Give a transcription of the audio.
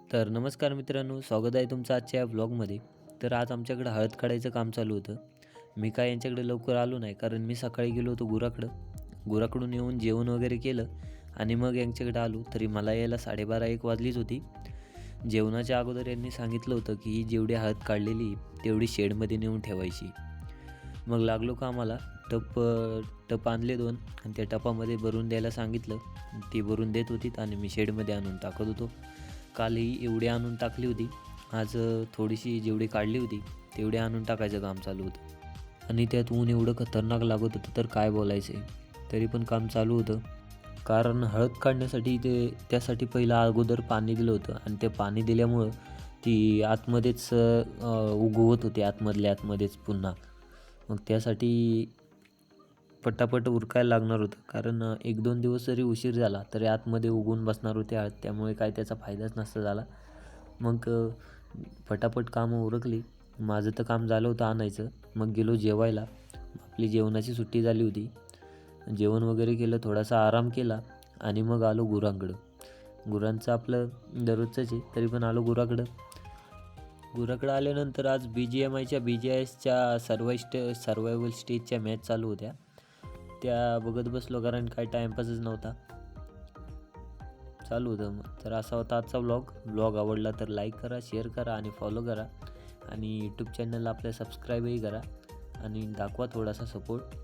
तर नमस्कार मित्रांनो, स्वागत आहे तुमचं आजच्या या व्लॉगमध्ये. तर आज आमच्याकडं हळद काढायचं काम चालू होतं. मी काय यांच्याकडे लवकर आलो नाही, कारण मी सकाळी गेलो होतो गुराकडं. गुराकडून येऊन जेवण वगैरे केलं आणि मग यांच्याकडे आलो. तरी मला यायला 12:30-1 वाजलीच होती. जेवणाच्या अगोदर यांनी सांगितलं होतं, की ही जेवढी हळद काढलेली तेवढी शेडमध्ये नेऊन ठेवायची. मग लागलो कामाला. टप टप आणले 2 आणि त्या टपामध्ये भरून द्यायला सांगितलं. ती भरून देत होती आणि मी शेडमध्ये आणून टाकत होतो. काल ही एवढी आणून टाकली होती. आज थोडीशी जेवढी काढली होती तेवढी आणून टाकायचं काम चालू होतं आणि त्यात ऊन एवढं खतरनाक लागत होतं तर काय बोलायचं आहे. तरी पण काम चालू होतं. कारण हळद काढण्यासाठी त्यासाठी पहिलं अगोदर पाणी दिलं होतं आणि ते पाणी दिल्यामुळं ती आतमध्येच उगवत होती आतमधल्या आतमध्येच पुन्हा. मग त्यासाठी पटापट उरकायला लागणार होतं, कारण 1-2 दिवस जरी उशीर झाला तरी आतमध्ये उगवून बसणार होते हळद, त्यामुळे काय त्याचा फायदाच नसता झाला. मग पटापट कामं उरकली. माझं तर काम झालं होतं आणायचं. मग गेलो जेवायला. आपली जेवणाची सुट्टी झाली होती. जेवण वगैरे केलं, थोडासा आराम केला आणि मग आलो गुरांकडं. गुरांचं आपलं दररोजचंच आहे, तरी पण आलो गुराकडं. गुराकडं आल्यानंतर आज BGMIच्या BGISच्या सर्व्हायवल स्टेजच्या मॅच चालू होत्या. त्या बघत बसलो, कारण काय टाईमपासच नव्हता. चालू होतं मग. तर असा होता आजचा व्लॉग आवडला तर लाईक करा, शेअर करा आणि फॉलो करा आणि यूट्यूब चॅनलला आपल्या सबस्क्राईबही करा आणि दाखवा थोडासा सपोर्ट.